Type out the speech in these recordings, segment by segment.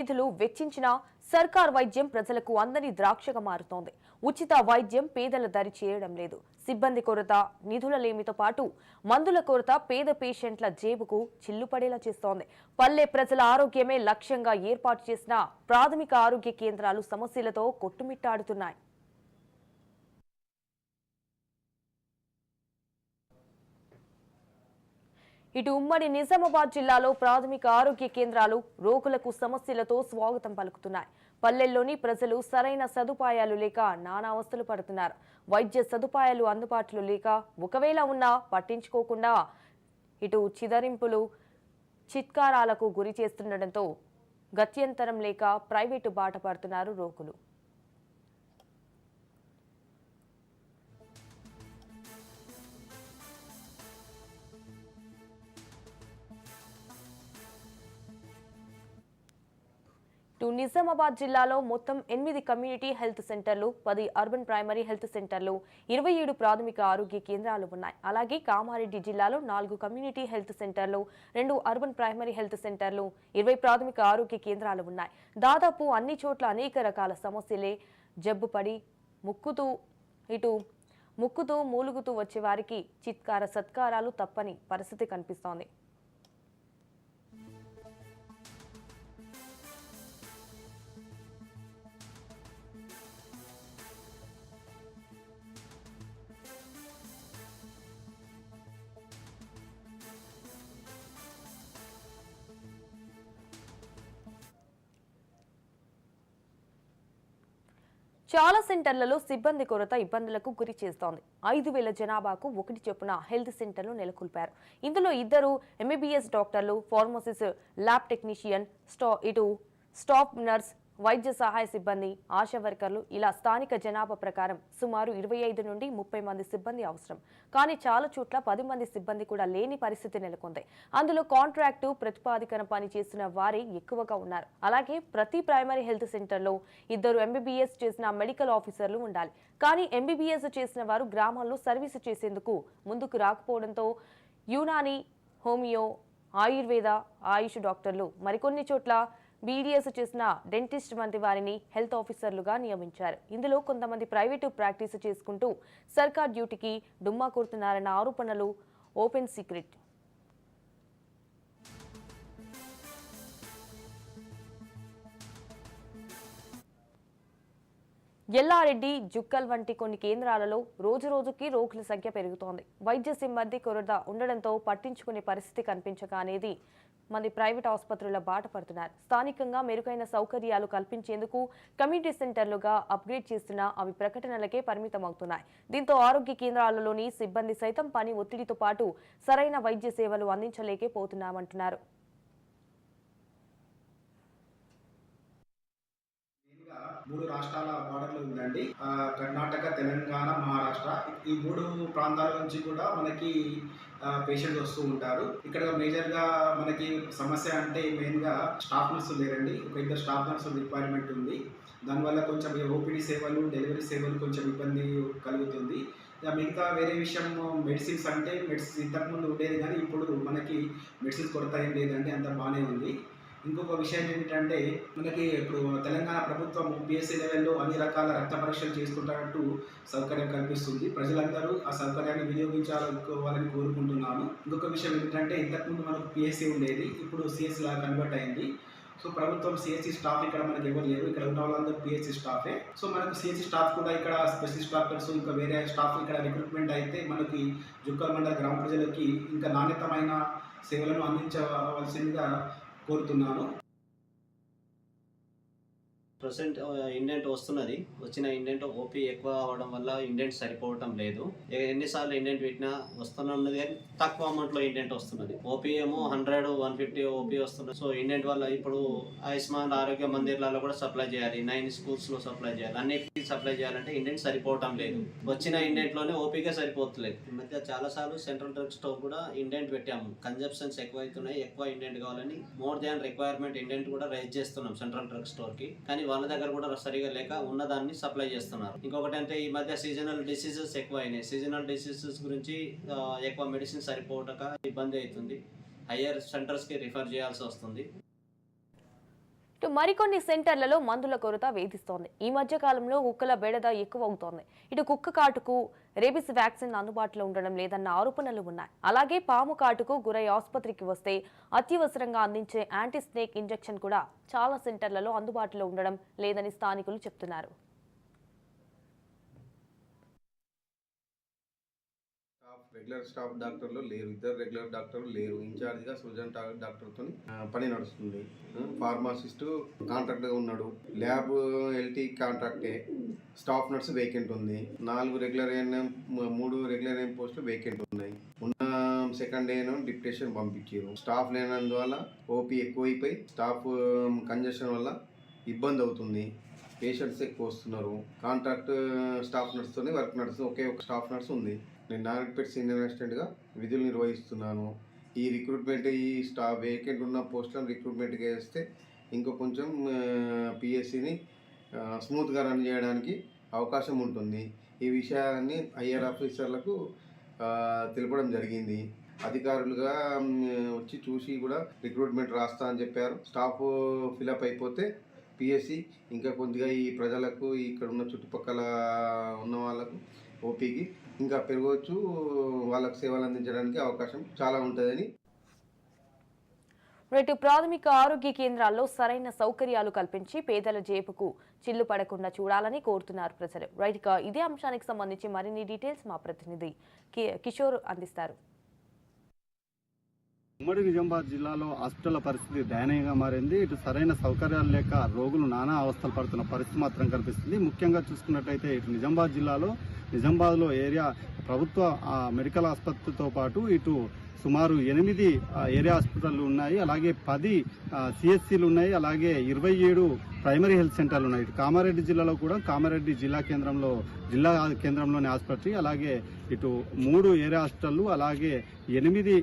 నిధులు వెచ్చించిన సర్కార్ వైద్యం ప్రజలకు అందని ద్రాక్షగా మారుతోంది. ఉచిత వైద్యం పేదల దరి చేరడం లేదు. సిబ్బంది కొరత, నిధుల లేమితో పాటు మందుల కొరత పేద పేషెంట్ల జేబుకు చిల్లుపడేలా చేస్తోంది. పల్లె ప్రజల ఆరోగ్యమే లక్ష్యంగా ఏర్పాటు చేసిన ప్రాథమిక ఆరోగ్య కేంద్రాలు సమస్యలతో కొట్టుమిట్టాడుతున్నాయి. ఇటు ఉమ్మడి నిజామాబాద్ జిల్లాలో ప్రాథమిక ఆరోగ్య కేంద్రాలు రోగులకు సమస్యలతో స్వాగతం పలుకుతున్నాయి. పల్లెల్లోని ప్రజలు సరైన సదుపాయాలు లేక నానా అవస్థలు పడుతున్నారు. వైద్య సదుపాయాలు అందుబాటులో లేక ఒకవేళ ఉన్నా పట్టించుకోకుండా ఇటు చిదరింపులు చిత్కారాలకు గురి చేస్తుండటంతో గత్యంతరం లేక ప్రైవేటు బాట పడుతున్నారు రోగులు. నిజామాబాద్ జిల్లాలో మొత్తం 8 కమ్యూనిటీ హెల్త్ సెంటర్లు, 10 అర్బన్ ప్రైమరీ హెల్త్ సెంటర్లు, 27 ప్రాథమిక ఆరోగ్య కేంద్రాలు ఉన్నాయి. అలాగే కామారెడ్డి జిల్లాలో 4 కమ్యూనిటీ హెల్త్ సెంటర్లు, 2 అర్బన్ ప్రైమరీ హెల్త్ సెంటర్లు, 20 ప్రాథమిక ఆరోగ్య కేంద్రాలు ఉన్నాయి. దాదాపు అన్ని చోట్ల అనేక రకాల సమస్యలే జబ్బుపడి ముక్కుతూ మూలుగుతూ వచ్చే వారికి చిత్కార సత్కారాలు తప్పని పరిస్థితి కనిపిస్తోంది. చాలా సెంటర్లలో సిబ్బంది కొరత ఇబ్బందులకు గురి చేస్తోంది. 5,000 జనాభాకు 1 చొప్పున హెల్త్ సెంటర్లు నెలకొల్పారు. ఇందులో 2 MBBS డాక్టర్లు, pharmacist, lab technician, staff nurse, వైద్య సహాయ సిబ్బంది, ఆశా వర్కర్లు ఇలా స్థానిక జనాభా ప్రకారం సుమారు 25 నుండి 30 మంది సిబ్బంది అవసరం. కానీ చాలా చోట్ల 10 మంది సిబ్బంది కూడా లేని పరిస్థితి నెలకొంది. అందులో కాంట్రాక్టు ప్రతిపాదికన పనిచేస్తున్న వారే ఎక్కువగా ఉన్నారు. అలాగే ప్రతి ప్రైమరీ హెల్త్ సెంటర్లో 2 MBBS చేసిన మెడికల్ ఆఫీసర్లు ఉండాలి. కానీ MBBS చేసిన వారు గ్రామాల్లో సర్వీసు చేసేందుకు ముందుకు రాకపోవడంతో యునాని, హోమియో, ఆయుర్వేద, ఆయుష్ డాక్టర్లు, మరికొన్ని చోట్ల BDS చేసిన డెంటిస్ట్ వంటి వారిని హెల్త్ ఆఫీసర్లుగా నియమించారు. ఇందులో కొంతమంది ప్రైవేటు ప్రాక్టీస్ చేసుకుంటూ సర్కార్ డ్యూటీకి డుమ్మా కొడుతున్నారన్న ఆరోపణలు ఓపెన్ సీక్రెట్. ఎల్లారెడ్డి, జుక్కల్ వంటి కొన్ని కేంద్రాలలో రోజురోజుకి రోగుల సంఖ్య పెరుగుతోంది. వైద్య సిబ్బంది కొరత ఉండడంతో పట్టించుకునే పరిస్థితి కనిపించక అనేది మంది ప్రైవేట్ ఆసుపత్రుల బాట పడుతున్నారు. స్థానికంగా మెరుగైన సౌకర్యాలు కల్పించేందుకు కమ్యూనిటీ సెంటర్లుగా అప్గ్రేడ్ చేస్తున్నా అవి ప్రకటనలకే పరిమితమవుతున్నాయి. దీంతో ఆరోగ్య కేంద్రాలలోని సిబ్బంది సైతం పని ఒత్తిడితో పాటు సరైన వైద్య సేవలు అందించలేకపోతున్నామంటున్నారు. మూడు రాష్ట్రాల బార్డర్లో ఉందండి. కర్ణాటక, తెలంగాణ, మహారాష్ట్ర. ఈ 3 ప్రాంతాల నుంచి కూడా మనకి పేషెంట్స్ వస్తూ ఉంటారు. ఇక్కడ మేజర్గా మనకి సమస్య అంటే మెయిన్గా స్టాఫ్ నర్సులు లేరండి. ఒక 2 స్టాఫ్ నర్సులు రిక్వైర్మెంట్ ఉంది. దానివల్ల కొంచెం ఓపీడీ సేవలు, డెలివరీ సేవలు కొంచెం ఇబ్బంది కలుగుతుంది. మిగతా వేరే విషయం మెడిసిన్స్ అంటే మెడిసిన్స్ ఇంతకుముందు ఉండేది కానీ ఇప్పుడు మనకి మెడిసిన్స్ కొరత ఏం లేదండి, అంత బాగానే ఉంది. ఇంకొక విషయం ఏమిటంటే మనకి ఇప్పుడు తెలంగాణ ప్రభుత్వం PSC లెవెల్లో అన్ని రకాల రక్త పరీక్షలు చేసుకుంటున్నట్టు సౌకర్యం కల్పిస్తుంది. ప్రజలందరూ ఆ సౌకర్యాన్ని వినియోగించాలని కోరుకుంటున్నాను. ఇంకొక విషయం ఏమిటంటే ఇంతకుముందు మనకు PSC ఉండేది, ఇప్పుడు CSC లాగా కన్వర్ట్ అయింది. సో ప్రభుత్వం CSC స్టాఫ్ ఇక్కడ మనకి ఎవరు లేరు, ఇక్కడ ఉన్న వాళ్ళందరూ PSC స్టాఫే. సో మనకు CSC స్టాఫ్ కూడా ఇక్కడ స్పెషలిస్ట్ డాక్టర్స్ ఇంకా వేరే స్టాఫ్ ఇక్కడ రిక్రూట్మెంట్ అయితే మనకి జుక్కల్ మండల గ్రామ ప్రజలకి ఇంకా నాణ్యతమైన సేవలను అందించవలసిందిగా కోరుతున్నాను. ప్రజెంట్ ఇండెంట్ వస్తున్నది. వచ్చిన ఇండెంట్ ఓపీ ఎక్కువ అవడం వల్ల ఇండెంట్ సరిపోవటం లేదు. ఎన్నిసార్లు ఇండెంట్ పెట్టినా వస్తున్నది కానీ తక్కువ అమౌంట్లో ఇండెంట్ వస్తున్నది. ఓపీ ఏమో 100, 150 ఓపీ వస్తున్నది. సో ఇండెంట్ వల్ల ఇప్పుడు ఆయుష్మాన్ ఆరోగ్య మందిర్లలో కూడా సప్లై చేయాలి, 9 స్కూల్స్లో సప్లై చేయాలి, అన్నిటికీ సప్లై చేయాలంటే ఇండెంట్ సరిపోవటం లేదు. వచ్చిన ఇండెంట్లోనే ఓపీగా సరిపోతలేదు. ఈ మధ్య చాలాసార్లు సెంట్రల్ డ్రగ్ స్టోర్ కూడా ఇండెంట్ పెట్టాము. కన్జప్షన్స్ ఎక్కువ అవుతున్నాయి, ఎక్కువ ఇండెంట్ కావాలని మోర్ దాన్ రిక్వైర్మెంట్ ఇండెంట్ కూడా రైజ్ చేస్తున్నాం సెంట్రల్ డ్రగ్ స్టోర్కి. కానీ వాళ్ళ దగ్గర కూడా సరిగా లేక ఉన్నదాన్ని సప్లై చేస్తున్నారు. ఇంకొకటి అంటే ఈ మధ్య సీజనల్ డిసీజెస్ ఎక్కువ అయినాయి. సీజనల్ డిసీజెస్ గురించి ఎక్కువ మెడిసిన్ సరిపోవటక ఇబ్బంది అవుతుంది. హయ్యర్ సెంటర్స్కి రిఫర్ చేయాల్సి వస్తుంది. ఇటు మరికొన్ని సెంటర్లలో మందుల కొరత వేధిస్తోంది. ఈ మధ్య కాలంలో కుక్కల బెడద ఎక్కువ అవుతోంది. ఇటు కుక్క కాటుకు రేబిస్ వ్యాక్సిన్ అందుబాటులో ఉండడం లేదన్న ఆరోపణలు ఉన్నాయి. అలాగే పాము కాటుకు గురై ఆసుపత్రికి వస్తే అత్యవసరంగా అందించే యాంటీ స్నేక్ ఇంజెక్షన్ కూడా చాలా సెంటర్లలో అందుబాటులో ఉండడం లేదని స్థానికులు చెప్తున్నారు. రెగ్యులర్ స్టాఫ్ డాక్టర్లు లేరు, ఇద్దరు రెగ్యులర్ డాక్టర్లు లేరు. ఇన్ఛార్జ్గా సృజన్ డాక్టర్తో పని నడుస్తుంది. ఫార్మాసిస్టు కాంట్రాక్ట్గా ఉన్నాడు. ల్యాబ్ ఎల్టీ కాంట్రాక్టే. స్టాఫ్ నర్స్ వేకెంట్ ఉంది. 4 రెగ్యులర్ ఏఎన్ఎం 3 రెగ్యులర్ ఏఎం పోస్టులు వేకెంట్ ఉన్నాయి. ఉన్న సెకండ్ ఏఎన్ఎం డిప్యుటేషన్ పంపించారు. స్టాఫ్ లేనందువల్ల ఓపీ ఎక్కువైపోయి స్టాఫ్ కంజెషన్ వల్ల ఇబ్బంది అవుతుంది. పేషెంట్స్ ఎక్కువ వస్తున్నారు. కాంట్రాక్ట్ స్టాఫ్ నర్స్తోనే వర్క్ నడుస్తుంది. ఒకే ఒక స్టాఫ్ నర్స్ ఉంది. నేను నారాయణపేట సీనియర్ అసిస్టెంట్గా విధులు నిర్వహిస్తున్నాను. ఈ రిక్రూట్మెంట్ ఈ స్టాఫ్ వేకెంట్ ఉన్న పోస్టులను రిక్రూట్మెంట్గా వేస్తే ఇంకా కొంచెం పిఎస్సిని స్మూత్గా రన్ చేయడానికి అవకాశం ఉంటుంది. ఈ విషయాన్ని ఐఆర్ ఆఫీసర్లకు తెలపడం జరిగింది. అధికారులుగా వచ్చి చూసి కూడా రిక్రూట్మెంట్ రాస్తా అని చెప్పారు. స్టాఫ్ ఫిలప్ అయిపోతే పిఎస్సి ఇంకా కొద్దిగా ఈ ప్రజలకు ఇక్కడ ఉన్న చుట్టుపక్కల ఉన్న వాళ్ళకు ఓపీకి ఇంకా పెరగవచ్చు. వాళ్ళకు సేవలు అందించడానికి అవకాశం చాలా ఉంటుందని. రేటు ప్రాథమిక ఆరోగ్య కేంద్రాల్లో సరైన సౌకర్యాలు కల్పించి పేదల జేబుకు చిల్లు పడకుండా చూడాలని కోరుతున్నారు ప్రజలు. రైట్గా ఇదే అంశానికి సంబంధించి మరిన్ని డీటెయిల్స్ మా ప్రతినిధి కిషోర్ అందిస్తారు. ఉమ్మడి నిజామాబాద్ జిల్లాలో హాస్పిటల్ పరిస్థితి దయనీయంగా మారింది. ఇటు సరైన సౌకర్యాలు లేక రోగులు నానా అవస్థలు పడుతున్న పరిస్థితి మాత్రం కనిపిస్తుంది. ముఖ్యంగా చూసుకున్నట్టయితే ఇటు నిజామాబాద్లో ఏరియా ప్రభుత్వ మెడికల్ ఆసుపత్రితో పాటు ఇటు సుమారు 8 ఏరియా హాస్పిటళ్లు ఉన్నాయి. అలాగే 10 సిఎస్సీలు ఉన్నాయి. అలాగే 27 ప్రైమరీ హెల్త్ సెంటర్లు ఉన్నాయి. ఇటు కామారెడ్డి జిల్లాలో కూడా కామారెడ్డి జిల్లా కేంద్రంలోని ఆసుపత్రి, అలాగే ఇటు 3 ఏరియా హాస్పిటళ్లు, అలాగే 8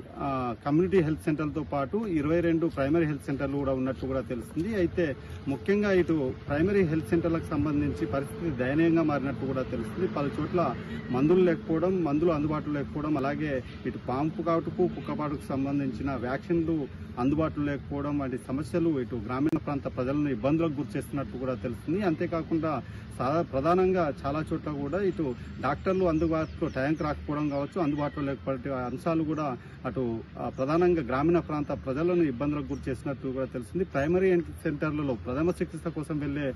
కమ్యూనిటీ హెల్త్ సెంటర్లతో పాటు 22 ప్రైమరీ హెల్త్ సెంటర్లు కూడా ఉన్నట్టు కూడా తెలుస్తుంది. అయితే ముఖ్యంగా ఇటు ప్రైమరీ హెల్త్ సెంటర్లకు సంబంధించి పరిస్థితి దయనీయంగా మారినట్టు కూడా తెలుస్తుంది. పలు చోట్ల మందులు లేకపోవడం, మందులు అందుబాటులో లేకపోవడం, అలాగే ఇటు పాము కాటుకు కుక్కపాటుకు సంబంధించిన వ్యాక్సిన్లు అందుబాటులో లేకపోవడం వంటి సమస్యలు ఇటు గ్రామీణ ప్రాంత ప్రజలను ఇబ్బందులకు గురి చేస్తున్నట్టు కూడా తెలుస్తుంది. అంతేకాకుండా ప్రధానంగా చాలా చోట్ల కూడా ఇటు డాక్టర్లు అందుబాటులో టైంకి రాకపోవడం కావచ్చు, అందుబాటులో లేకపోతే అంశాలు కూడా అటు ప్రధానంగా గ్రామీణ ప్రాంత ప్రజలను ఇబ్బందులకు గురి చేసినట్టు కూడా తెలుస్తుంది. ప్రైమరీ హెల్త్ సెంటర్లలో ప్రథమ చికిత్స కోసం వెళ్లే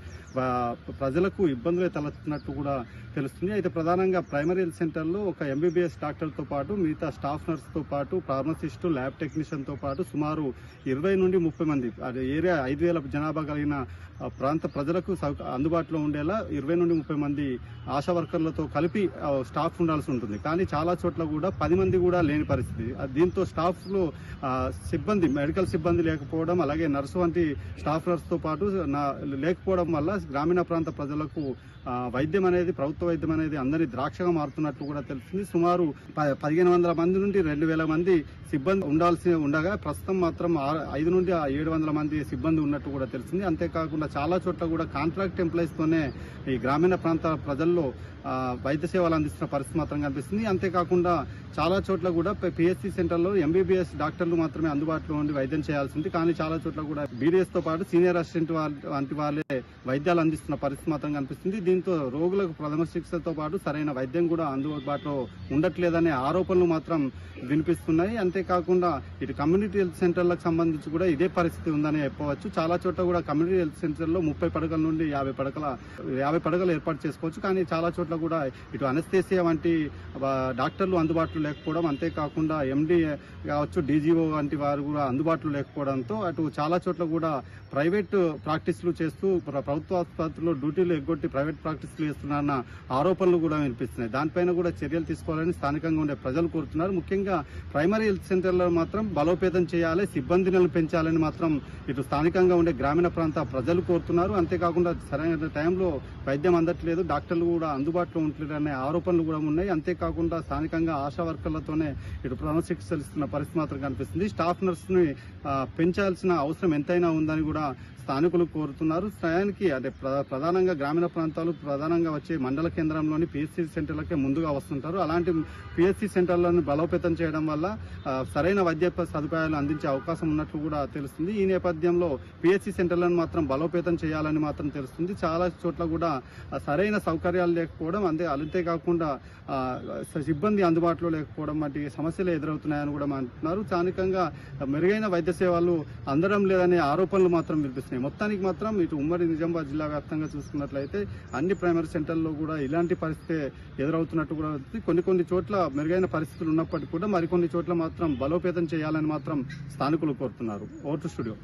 ప్రజలకు ఇబ్బందులు తలెత్తున్నట్టు కూడా తెలుస్తుంది. అయితే ప్రధానంగా ప్రైమరీ హెల్త్ సెంటర్లో ఒక ఎంబీబీఎస్ డాక్టర్తో పాటు మిగతా స్టాఫ్ నర్స్తో పాటు ఫార్మసిస్టు, ల్యాబ్ టెక్నీషియన్తో పాటు సుమారు 20 నుండి 30 మంది ఏరియా 5,000 జనాభా కలిగిన ప్రాంత ప్రజలకు అందుబాటులో ఉండేలా 20 నుండి 30 మంది ఆశా వర్కర్లతో కలిపి స్టాఫ్ ఉండాల్సి ఉంటుంది. కానీ చాలా చోట్ల కూడా 10 మంది కూడా లేని పరిస్థితి. దీంతో స్టాఫ్లో సిబ్బంది, మెడికల్ సిబ్బంది లేకపోవడం, అలాగే నర్సు వంటి స్టాఫ్ నర్స్తో పాటు లేకపోవడం వల్ల గ్రామీణ ప్రాంత ప్రజలకు వైద్యం అనేది, ప్రభుత్వ వైద్యం అనేది అందరి ద్రాక్షగా మారుతున్నట్లు కూడా తెలుస్తుంది. సుమారు 1,500 మంది నుండి 2,000 మంది సిబ్బంది ఉండాల్సి ఉండగా ప్రస్తుతం మాత్రం 5 నుండి 700 మంది సిబ్బంది ఉన్నట్టు కూడా తెలుస్తుంది. అంతేకాకుండా చాలా చోట్ల కూడా కాంట్రాక్ట్ ఎంప్లాయీస్ తోనే ఈ గ్రామీణ ప్రాంత ప్రజల్లో వైద్య సేవలు అందిస్తున్న పరిస్థితి మాత్రం కనిపిస్తుంది. అంతేకాకుండా చాలా చోట్ల కూడా పిఎస్సి సెంటర్లో ఎంబీబీఎస్ డాక్టర్లు మాత్రమే అందుబాటులో ఉండి వైద్యం చేయాల్సింది. కానీ చాలా చోట్ల కూడా బీడీఎస్ తో పాటు సీనియర్ అసిస్టెంట్ వంటి వాళ్ళే వైద్యాలు అందిస్తున్న పరిస్థితి మాత్రం కనిపిస్తుంది. దీంతో రోగులకు ప్రథమ చికిత్సతో పాటు సరైన వైద్యం కూడా అందుబాటులో ఉండట్లేదనే ఆరోపణలు మాత్రం వినిపిస్తున్నాయి. అంతేకాకుండా ఇటు కమ్యూనిటీ హెల్త్ సెంటర్లకు సంబంధించి కూడా ఇదే పరిస్థితి ఉందని చెప్పవచ్చు. చాలా చోట్ల కూడా కమ్యూనిటీ హెల్త్ సెంటర్లో 30 పడకల నుండి 50 పడకలు ఏర్పాటు చేసుకోవచ్చు. కానీ చాలా చోట్ల కూడా ఇటు అనస్థేసియా వంటి డాక్టర్లు అందుబాటులో లేకపోవడం, అంతేకాకుండా ఎండి కావచ్చు, డీజీఓ వంటి వారు కూడా అందుబాటులో లేకపోవడంతో అటు చాలా చోట్ల కూడా ప్రైవేట్ ప్రాక్టీసులు చేస్తూ ప్రభుత్వ ఆసుపత్రిలో డ్యూటీలు ఎగ్గొట్టి ప్రైవేట్ ప్రాక్టీసులు చేస్తున్నారన్న ఆరోపణలు కూడా వినిపిస్తున్నాయి. దానిపైన కూడా చర్యలు తీసుకోవాలని స్థానికంగా ఉండే ప్రజలు కోరుతున్నారు. ముఖ్యంగా ప్రైమరీ హెల్త్ సెంటర్లో మాత్రం బలోపేతం చేయాలి, సిబ్బందిని పెంచాలని మాత్రం ఇటు స్థానికంగా ఉండే గ్రామీణ ప్రాంత ప్రజలు కోరుతున్నారు. అంతేకాకుండా సరైన టైంలో వైద్యం అందట్లేదు, డాక్టర్లు కూడా అందుబాటులో ఉండట్లేదు అనే ఆరోపణలు కూడా ఉన్నాయి. అంతేకాకుండా స్థానికంగా ఆశా వర్కర్లతోనే ఇటు ప్రథమ చికిత్సలు ఇస్తున్న పరిస్థితి మాత్రం కనిపిస్తుంది. స్టాఫ్ నర్స్ ని పెంచాల్సిన అవసరం ఎంతైనా ఉందని కూడా స్థానికులు కోరుతున్నారు. స్థాయికి అంటే ప్రధానంగా గ్రామీణ ప్రాంతాలు ప్రధానంగా వచ్చే మండల కేంద్రంలోని పిఎస్సి సెంటర్లకే ముందుగా వస్తుంటారు. అలాంటి పిఎస్సి సెంటర్లను బలోపేతం చేయడం వల్ల సరైన వైద్య సదుపాయాలు అందించే అవకాశం ఉన్నట్లు కూడా తెలుస్తుంది. ఈ నేపథ్యంలో పిఎస్సి సెంటర్లను మాత్రం బలోపేతం చేయాలని మాత్రం తెలుస్తుంది. చాలా చోట్ల కూడా సరైన సౌకర్యాలు లేకపోవడం, అంతేకాకుండా సిబ్బంది అందుబాటులో లేకపోవడం వంటి సమస్యలు ఎదురవుతున్నాయని కూడా అంటున్నారు. స్థానికంగా మెరుగైన వైద్య సేవలు అందడం లేదనే ఆరోపణలు మాత్రం వినిపిస్తున్నాయి. మొత్తానికి మాత్రం ఇటు ఉమ్మడి నిజామాబాద్ జిల్లా వ్యాప్తంగా చూసుకున్నట్లయితే అన్ని ప్రైమరీ సెంటర్లో కూడా ఇలాంటి పరిస్థితి ఎదురవుతున్నట్టు కూడా కొన్ని చోట్ల మెరుగైన పరిస్థితులు ఉన్నప్పటికీ కూడా మరికొన్ని చోట్ల మాత్రం బలోపేతం చేయాలని మాత్రం స్థానికులు కోరుతున్నారు. Vote studio.